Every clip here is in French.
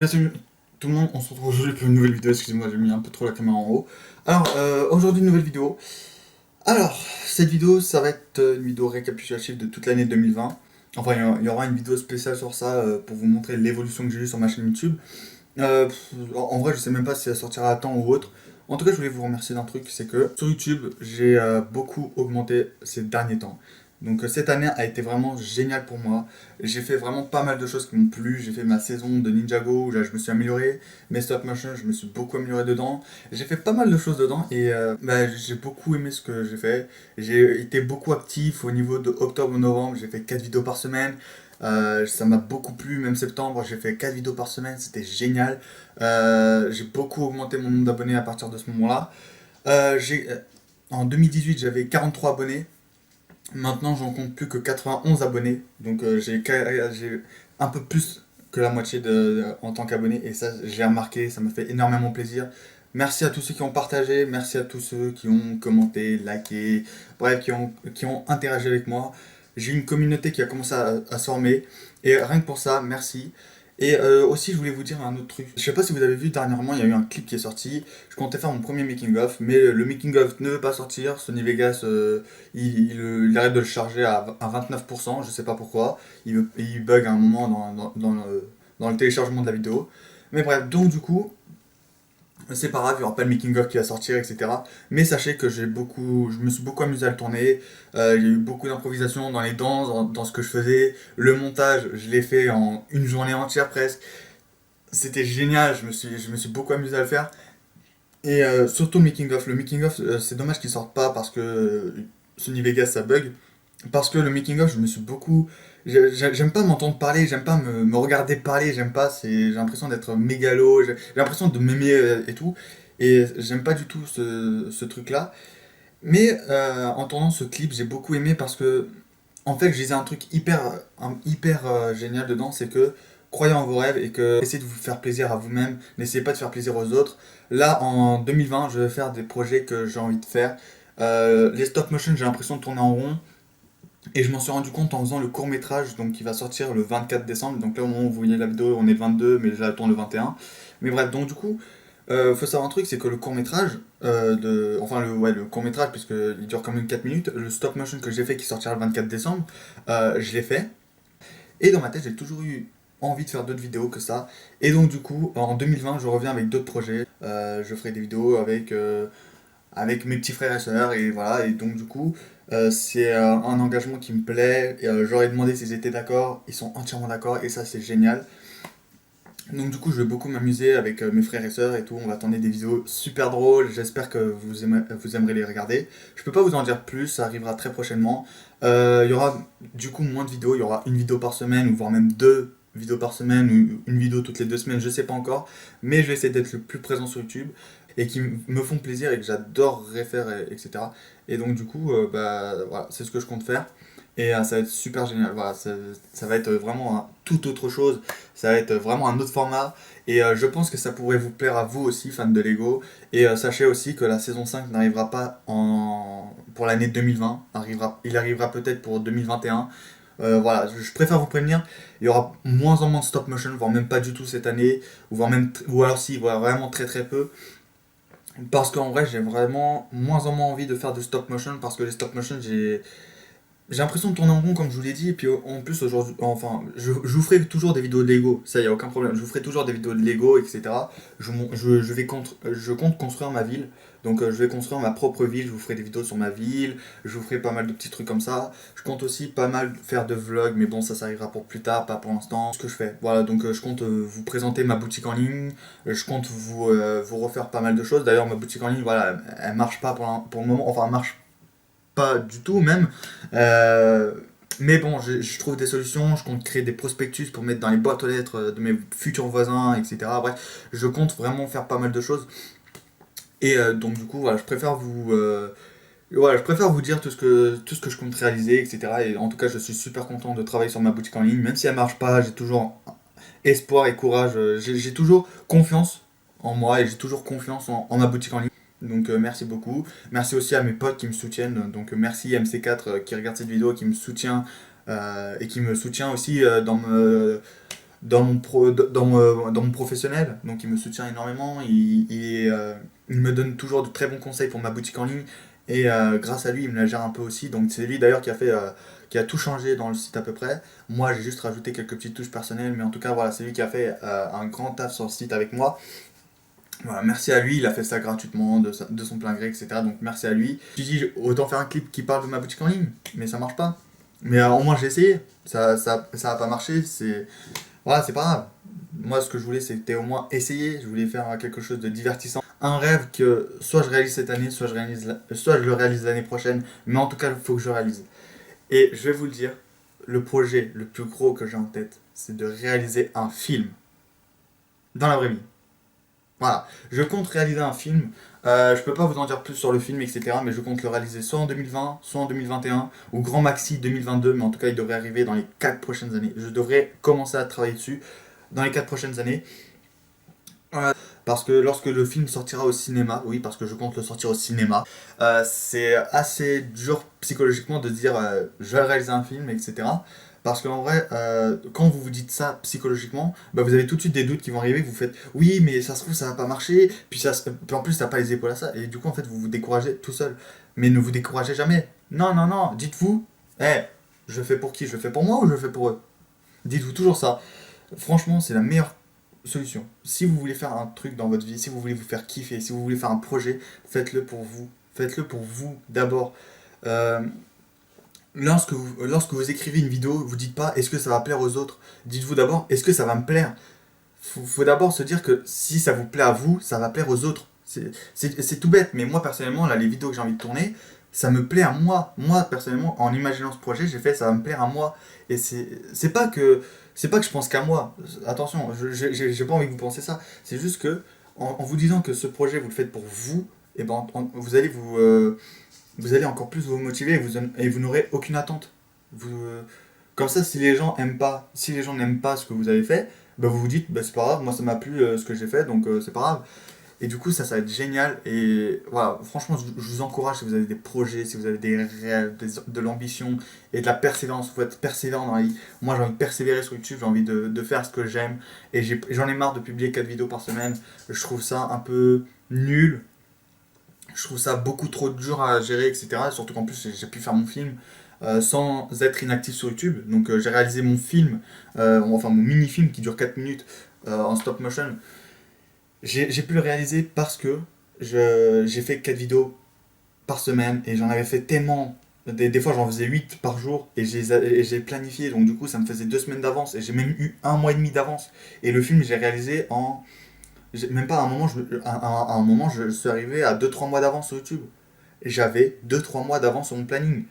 Salut tout le monde, on se retrouve aujourd'hui pour une nouvelle vidéo. Excusez-moi, j'ai mis un peu trop la caméra en haut. Alors, aujourd'hui, une nouvelle vidéo. Alors, cette vidéo, ça va être une vidéo récapitulative de toute l'année 2020. Enfin, il y aura une vidéo spéciale sur ça pour vous montrer l'évolution que j'ai eue sur ma chaîne YouTube. En vrai, je sais même pas si elle sortira à temps ou autre. En tout cas, je voulais vous remercier d'un truc, c'est que sur YouTube, j'ai beaucoup augmenté ces derniers temps. Donc cette année a été vraiment géniale pour moi. J'ai fait vraiment pas mal de choses qui m'ont plu. J'ai fait ma saison de Ninjago où là je me suis amélioré. Mes stop motion, je me suis beaucoup amélioré dedans. J'ai fait pas mal de choses dedans et j'ai beaucoup aimé ce que j'ai fait. J'ai été beaucoup actif au niveau de octobre-novembre. J'ai fait 4 vidéos par semaine. Ça m'a beaucoup plu, même septembre, j'ai fait 4 vidéos par semaine, c'était génial. J'ai beaucoup augmenté mon nombre d'abonnés à partir de ce moment-là. En 2018, j'avais 43 abonnés. Maintenant, j'en compte plus que 91 abonnés. Donc, j'ai un peu plus que la moitié en tant qu'abonné. Et ça, j'ai remarqué, ça me fait énormément plaisir. Merci à tous ceux qui ont partagé, merci à tous ceux qui ont commenté, liké, bref, qui ont interagi avec moi. J'ai une communauté qui a commencé à se former. Et rien que pour ça, merci. Et aussi, je voulais vous dire un autre truc. Je sais pas si vous avez vu dernièrement, il y a eu un clip qui est sorti. Je comptais faire mon premier making-of, mais le making-of ne veut pas sortir. Sony Vegas, il arrête de le charger à 29%, je sais pas pourquoi. Il bug à un moment dans le téléchargement de la vidéo. Mais bref, donc du coup, c'est pas grave, il n'y aura pas le making-of qui va sortir, etc. Mais sachez que je me suis beaucoup amusé à le tourner. Il y a eu beaucoup d'improvisation dans les danses, dans ce que je faisais. Le montage, je l'ai fait en une journée entière presque. C'était génial, je me suis beaucoup amusé à le faire. Et surtout le making-of. Le making-of, c'est dommage qu'il sorte pas parce que Sony Vegas ça bug. Parce que le making-of, je me suis beaucoup. J'aime pas m'entendre parler, j'aime pas me regarder parler, j'aime pas. J'ai l'impression d'être mégalo, j'ai l'impression de m'aimer et tout. Et j'aime pas du tout ce truc-là. Mais en tournant ce clip, j'ai beaucoup aimé parce que en fait, je disais un truc hyper génial dedans, c'est que croyez en vos rêves et que essayez de vous faire plaisir à vous-même, n'essayez pas de faire plaisir aux autres. Là, en 2020, je vais faire des projets que j'ai envie de faire. Les stop motion, j'ai l'impression de tourner en rond. Et je m'en suis rendu compte en faisant le court métrage donc qui va sortir le 24 décembre. Donc là, au moment où vous voyez la vidéo, on est le 22, mais là, elle tourne le 21. Mais bref, donc du coup, faut savoir un truc, c'est que le court métrage, enfin le court métrage, puisqu'il dure quand même 4 minutes, le stop motion que j'ai fait qui sortira le 24 décembre, je l'ai fait. Et dans ma tête, j'ai toujours eu envie de faire d'autres vidéos que ça. Et donc du coup, en 2020, je reviens avec d'autres projets. Je ferai des vidéos avec mes petits frères et sœurs, et voilà. Et donc du coup, c'est un engagement qui me plaît. Et, j'aurais demandé s'ils étaient d'accord, ils sont entièrement d'accord, et ça c'est génial. Donc du coup, je vais beaucoup m'amuser avec mes frères et sœurs et tout. On va tourner des vidéos super drôles. J'espère que vous aimerez les regarder. Je peux pas vous en dire plus, ça arrivera très prochainement. Il y aura du coup moins de vidéos. Il y aura une vidéo par semaine, ou voire même deux vidéos par semaine, ou une vidéo toutes les 2 semaines. Je sais pas encore, mais je vais essayer d'être le plus présent sur YouTube et qui me font plaisir et que j'adorerais faire, etc. Et donc du coup, bah voilà, c'est ce que je compte faire. Et ça va être super génial. Voilà, ça va être vraiment tout autre chose. Ça va être vraiment un autre format. Et je pense que ça pourrait vous plaire à vous aussi, fans de Lego. Et sachez aussi que la saison 5 n'arrivera pas pour l'année 2020. Il arrivera peut-être pour 2021. Voilà, je préfère vous prévenir. Il y aura moins en moins de stop motion, voire même pas du tout cette année. Ou alors si, voilà, vraiment très très peu. Parce qu'en vrai, j'ai vraiment moins en moins envie de faire de stop motion. Parce que les stop motion, j'ai l'impression de tourner en rond comme je vous l'ai dit, et puis en plus aujourd'hui, enfin, je vous ferai toujours des vidéos de Lego, ça y a aucun problème, je vous ferai toujours des vidéos de Lego, etc. Je compte construire ma ville, donc je vais construire ma propre ville, je vous ferai des vidéos sur ma ville, je vous ferai pas mal de petits trucs comme ça. Je compte aussi pas mal faire de vlogs, mais bon, ça arrivera pour plus tard, pas pour l'instant. Ce que je fais, voilà, donc je compte vous présenter ma boutique en ligne, je compte vous refaire pas mal de choses. D'ailleurs, ma boutique en ligne, voilà, elle marche pas pour le moment, enfin, elle marche pas du tout même. Euh, mais bon, je trouve des solutions, je compte créer des prospectus pour mettre dans les boîtes aux lettres de mes futurs voisins, etc. Bref, je compte vraiment faire pas mal de choses. Et donc du coup, voilà, je préfère vous dire tout ce que je compte réaliser, etc. Et en tout cas, je suis super content de travailler sur ma boutique en ligne. Même si elle marche pas, j'ai toujours espoir et courage. J'ai toujours confiance en moi et j'ai toujours confiance en ma boutique en ligne. Donc merci beaucoup. Merci aussi à mes potes qui me soutiennent. Donc merci MC4 qui regarde cette vidéo, qui me soutient et qui me soutient aussi dans mon professionnel, donc il me soutient énormément, il me donne toujours de très bons conseils pour ma boutique en ligne, et grâce à lui, il me la gère un peu aussi, donc c'est lui d'ailleurs qui a tout changé dans le site à peu près. Moi, j'ai juste rajouté quelques petites touches personnelles, mais en tout cas, voilà, c'est lui qui a fait un grand taf sur le site avec moi. Voilà, merci à lui, il a fait ça gratuitement, de son plein gré, etc. Donc merci à lui. Je me suis dit, autant faire un clip qui parle de ma boutique en ligne, mais ça marche pas. Mais au moins j'ai essayé, ça a pas marché, voilà, c'est pas grave. Moi, ce que je voulais, c'était au moins essayer. Je voulais faire quelque chose de divertissant. Un rêve que soit je réalise cette année, soit je le réalise l'année prochaine. Mais en tout cas, il faut que je réalise. Et je vais vous le dire, le projet le plus gros que j'ai en tête, c'est de réaliser un film dans la vraie vie. Voilà, je compte réaliser un film. Je peux pas vous en dire plus sur le film, etc. Mais je compte le réaliser soit en 2020, soit en 2021, ou grand maxi 2022. Mais en tout cas, il devrait arriver dans les 4 prochaines années. Je devrais commencer à travailler dessus dans les 4 prochaines années. Parce que lorsque le film sortira au cinéma, oui, parce que je compte le sortir au cinéma, c'est assez dur psychologiquement de dire je vais réaliser un film, etc. Parce qu'en vrai, quand vous vous dites ça psychologiquement, bah, vous avez tout de suite des doutes qui vont arriver, vous faites oui, mais ça se trouve, ça va pas marcher, puis en plus, t'as pas les épaules à ça, et du coup, en fait, vous vous découragez tout seul. Mais ne vous découragez jamais. Non, non, non, dites-vous, je fais pour qui? Je fais pour moi ou je fais pour eux? Dites-vous toujours ça. Franchement, c'est la meilleure solution. Si vous voulez faire un truc dans votre vie, si vous voulez vous faire kiffer, si vous voulez faire un projet, faites-le pour vous. Faites-le pour vous d'abord. Euh, lorsque vous écrivez une vidéo, vous dites pas est-ce que ça va plaire aux autres. Dites-vous d'abord est-ce que ça va me plaire. Faut d'abord se dire que si ça vous plaît à vous, ça va plaire aux autres. C'est tout bête, mais moi personnellement, là, les vidéos que j'ai envie de tourner, ça me plaît à moi. Moi personnellement, en imaginant ce projet, j'ai fait ça va me plaire à moi. Et c'est pas que je pense qu'à moi. Attention, j'ai pas envie que vous pensiez ça. C'est juste que en vous disant que ce projet vous le faites pour vous, et ben vous allez encore plus vous motiver et vous n'aurez aucune attente. Comme ça, si les gens n'aiment pas ce que vous avez fait, bah vous vous dites, bah c'est pas grave, moi ça m'a plu ce que j'ai fait, donc c'est pas grave. Et du coup, ça va être génial. Et voilà, franchement, je vous encourage si vous avez des projets, si vous avez des rêves, de l'ambition et de la persévérance. Il faut être persévérant dans la vie. Moi, j'ai envie de persévérer sur YouTube, j'ai envie de faire ce que j'aime. Et j'en ai marre de publier 4 vidéos par semaine. Je trouve ça un peu nul. Je trouve ça beaucoup trop dur à gérer, etc. Surtout qu'en plus, j'ai pu faire mon film sans être inactif sur YouTube. Donc, j'ai réalisé mon film, enfin mon mini-film qui dure 4 minutes en stop motion. J'ai pu le réaliser parce que j'ai fait 4 vidéos par semaine et j'en avais fait tellement. Des fois, j'en faisais 8 par jour et j'ai planifié. Donc, du coup, ça me faisait 2 semaines d'avance et j'ai même eu un mois et demi d'avance. Et le film, j'ai réalisé en même pas à un moment, à un moment, je suis arrivé à 2-3 mois d'avance sur YouTube. J'avais 2-3 mois d'avance sur mon planning.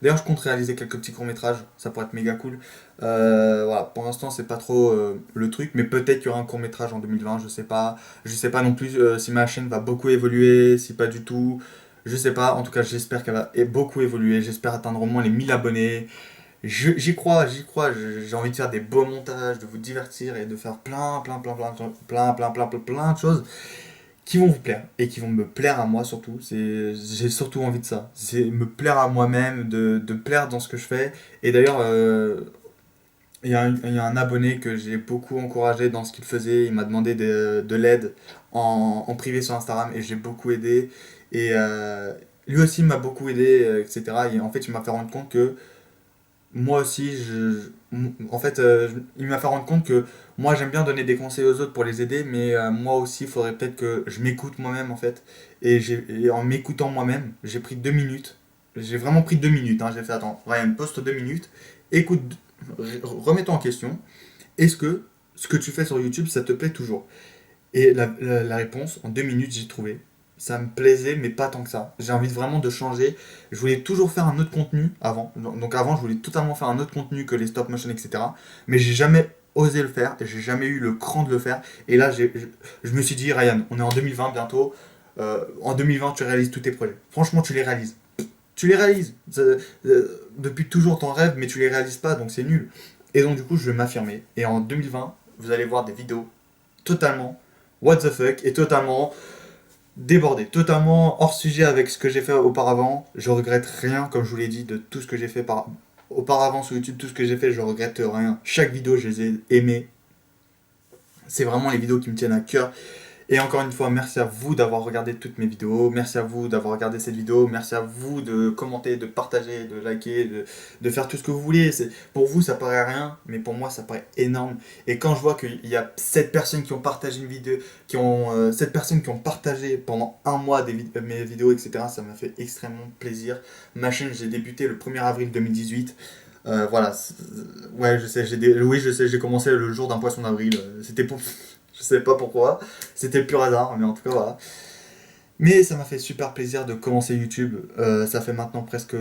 D'ailleurs, je compte réaliser quelques petits courts-métrages, ça pourrait être méga cool. Voilà, pour l'instant, c'est pas trop le truc, mais peut-être qu'il y aura un court-métrage en 2020, je sais pas. Je sais pas non plus si ma chaîne va beaucoup évoluer, si pas du tout. Je sais pas, en tout cas, j'espère qu'elle va beaucoup évoluer. J'espère atteindre au moins les 1000 abonnés. J'y crois, j'ai envie de faire des beaux montages, de vous divertir et de faire plein de choses qui vont vous plaire et qui vont me plaire à moi surtout. J'ai surtout envie de ça. C'est me plaire à moi-même, de plaire dans ce que je fais. Et d'ailleurs, il y a un abonné que j'ai beaucoup encouragé dans ce qu'il faisait. Il m'a demandé de l'aide en privé sur Instagram et j'ai beaucoup aidé. Et lui aussi m'a beaucoup aidé, etc. Et en fait, il m'a fait rendre compte que moi aussi, en fait, il m'a fait rendre compte que moi j'aime bien donner des conseils aux autres pour les aider, mais moi aussi, il faudrait peut-être que je m'écoute moi-même en fait. Et en m'écoutant moi-même, j'ai pris 2 minutes. J'ai vraiment pris 2 minutes. Hein. J'ai fait, attends, Ryan, poste 2 minutes. Écoute, remets-toi en question. Est-ce que ce que tu fais sur YouTube, ça te plaît toujours? Et la réponse, en 2 minutes, j'ai trouvé. Ça me plaisait, mais pas tant que ça. J'ai envie vraiment de changer. Je voulais toujours faire un autre contenu avant. Donc avant, je voulais totalement faire un autre contenu que les stop motion, etc. Mais j'ai jamais osé le faire. Et j'ai jamais eu le cran de le faire. Et là, je me suis dit, Ryan, on est en 2020 bientôt. En 2020, tu réalises tous tes projets. Franchement, tu les réalises. Tu les réalises. Depuis toujours ton rêve, mais tu les réalises pas, donc c'est nul. Et donc, du coup, je vais m'affirmer. Et en 2020, vous allez voir des vidéos totalement what the fuck et totalement débordé, totalement hors sujet avec ce que j'ai fait auparavant. Je regrette rien, comme je vous l'ai dit, de tout ce que j'ai fait auparavant sur YouTube, tout ce que j'ai fait, je regrette rien. Chaque vidéo, je les ai aimées. C'est vraiment les vidéos qui me tiennent à cœur. Et encore une fois, merci à vous d'avoir regardé toutes mes vidéos, merci à vous d'avoir regardé cette vidéo, merci à vous de commenter, de partager, de liker, de faire tout ce que vous voulez. Pour vous, ça paraît rien, mais pour moi, ça paraît énorme. Et quand je vois qu'il y a 7 personnes qui ont partagé une vidéo, 7 personnes qui ont partagé pendant un mois mes vidéos, etc., ça m'a fait extrêmement plaisir. Ma chaîne, j'ai débuté le 1er avril 2018. Voilà, ouais, je sais, oui, je sais, j'ai commencé le jour d'un poisson d'avril. C'était pour. Je sais pas pourquoi, c'était le pur hasard, mais en tout cas voilà. Mais ça m'a fait super plaisir de commencer YouTube. Ça fait maintenant presque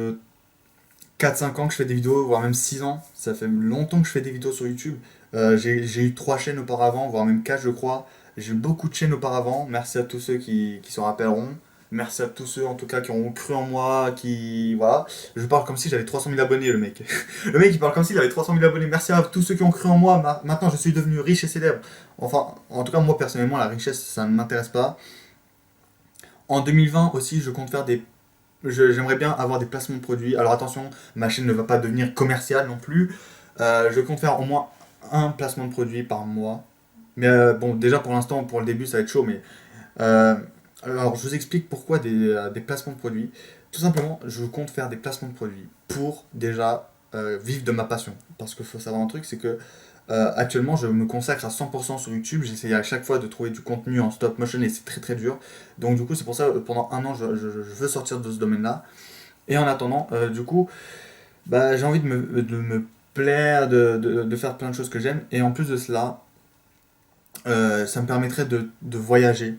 4-5 ans que je fais des vidéos, voire même 6 ans. Ça fait longtemps que je fais des vidéos sur YouTube. J'ai eu 3 chaînes auparavant, voire même 4 je crois. J'ai eu beaucoup de chaînes auparavant. Merci à tous ceux qui s'en rappelleront. Merci à tous ceux en tout cas qui ont cru en moi, qui. Voilà. Je parle comme si j'avais 300 000 abonnés, le mec. Le mec il parle comme s'il avait 300 000 abonnés. Merci à tous ceux qui ont cru en moi. Maintenant je suis devenu riche et célèbre. Enfin, en tout cas, moi personnellement, la richesse ça ne m'intéresse pas. En 2020 aussi, je compte faire des. J'aimerais bien avoir des placements de produits. Alors attention, ma chaîne ne va pas devenir commerciale non plus. Je compte faire au moins un placement de produit par mois. Mais bon, déjà pour l'instant, pour le début, ça va être chaud. Mais euh, alors, je vous explique pourquoi des placements de produits. Tout simplement, je compte faire des placements de produits pour déjà vivre de ma passion. Parce qu'il faut savoir un truc, c'est que actuellement, je me consacre à 100% sur YouTube. J'essaye à chaque fois de trouver du contenu en stop motion et c'est très très dur. Donc, du coup, c'est pour ça, pendant un an, je veux sortir de ce domaine-là. Et en attendant, du coup, bah, j'ai envie de me plaire, de faire plein de choses que j'aime. Et en plus de cela, ça me permettrait de voyager.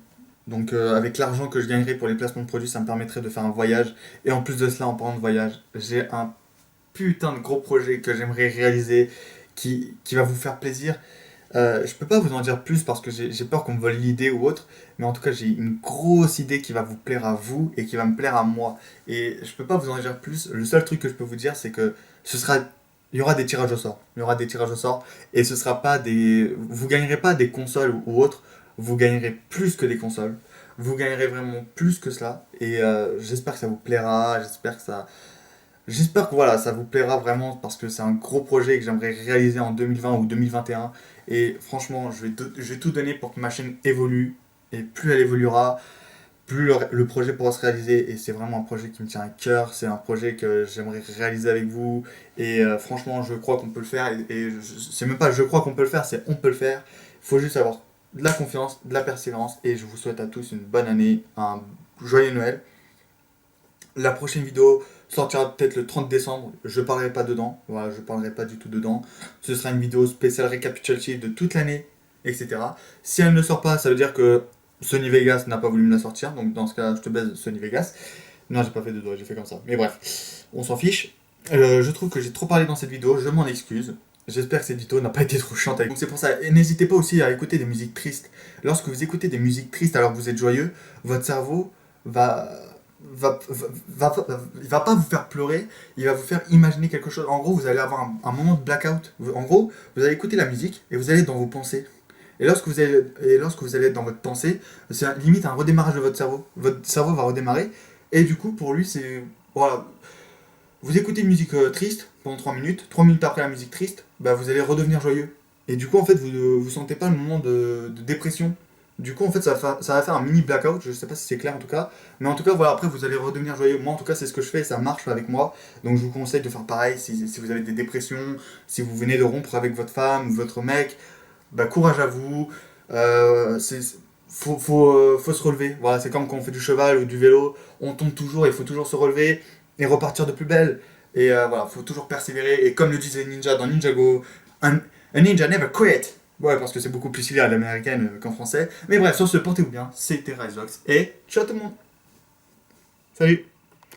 Donc avec l'argent que je gagnerais pour les placements de produits, ça me permettrait de faire un voyage. Et en plus de cela, en parlant de voyage, j'ai un putain de gros projet que j'aimerais réaliser qui va vous faire plaisir. Je peux pas vous en dire plus parce que j'ai peur qu'on me vole l'idée ou autre, mais en tout cas j'ai une grosse idée qui va vous plaire à vous et qui va me plaire à moi. Et je peux pas vous en dire plus. Le seul truc que je peux vous dire, c'est que ce sera, il y aura des tirages au sort. Il y aura des tirages au sort et ce sera pas des, vous gagnerez pas des consoles ou autres. Vous gagnerez plus que des consoles. Vous gagnerez vraiment plus que cela. Et j'espère que ça vous plaira. J'espère que voilà, ça vous plaira vraiment parce que c'est un gros projet que j'aimerais réaliser en 2020 ou 2021. Et franchement, je vais tout donner pour que ma chaîne évolue. Et plus elle évoluera, plus le projet pourra se réaliser. Et c'est vraiment un projet qui me tient à cœur. C'est un projet que j'aimerais réaliser avec vous. Et franchement, je crois qu'on peut le faire. C'est même pas je crois qu'on peut le faire, c'est on peut le faire. Il faut juste avoir de la confiance, de la persévérance. Et je vous souhaite à tous une bonne année, un joyeux Noël. La prochaine vidéo sortira peut-être le 30 décembre. Je parlerai pas dedans. Voilà, je parlerai pas du tout dedans. Ce sera une vidéo spéciale récapitulative de toute l'année, etc. Si elle ne sort pas, ça veut dire que Sony Vegas n'a pas voulu me la sortir. Donc dans ce cas, je te baise Sony Vegas. Non, j'ai pas fait de doigt, j'ai fait comme ça. Mais bref, on s'en fiche. Je trouve que j'ai trop parlé dans cette vidéo. Je m'en excuse. J'espère que cette vidéo n'a pas été trop chiante. Donc c'est pour ça. Et n'hésitez pas aussi à écouter des musiques tristes. Lorsque vous écoutez des musiques tristes alors que vous êtes joyeux, votre cerveau va il va pas vous faire pleurer, il va vous faire imaginer quelque chose. En gros, vous allez avoir un moment de blackout. En gros, vous allez écouter la musique et vous allez être dans vos pensées. Et lorsque vous allez être dans votre pensée, c'est limite un redémarrage de votre cerveau. Votre cerveau va redémarrer et du coup, pour lui, c'est voilà. Vous écoutez une musique triste pendant 3 minutes. 3 minutes après la musique triste, bah, vous allez redevenir joyeux. Et du coup, en fait, vous sentez pas le moment de dépression. Du coup, en fait, ça va faire un mini blackout. Je sais pas si c'est clair en tout cas. Mais en tout cas, voilà, après, vous allez redevenir joyeux. Moi, en tout cas, c'est ce que je fais et ça marche avec moi. Donc, je vous conseille de faire pareil si vous avez des dépressions, si vous venez de rompre avec votre femme ou votre mec. Bah, courage à vous. Faut se relever. Voilà, c'est comme quand on fait du cheval ou du vélo. On tombe toujours, il faut toujours se relever et repartir de plus belle. Et voilà, faut toujours persévérer. Et comme le disait Ninja dans Ninjago, un ninja never quit. Ouais, parce que c'est beaucoup plus stylé à l'américaine qu'en français. Mais bref, sur ce, portez-vous bien. C'était Risevox. Et ciao tout le monde. Salut.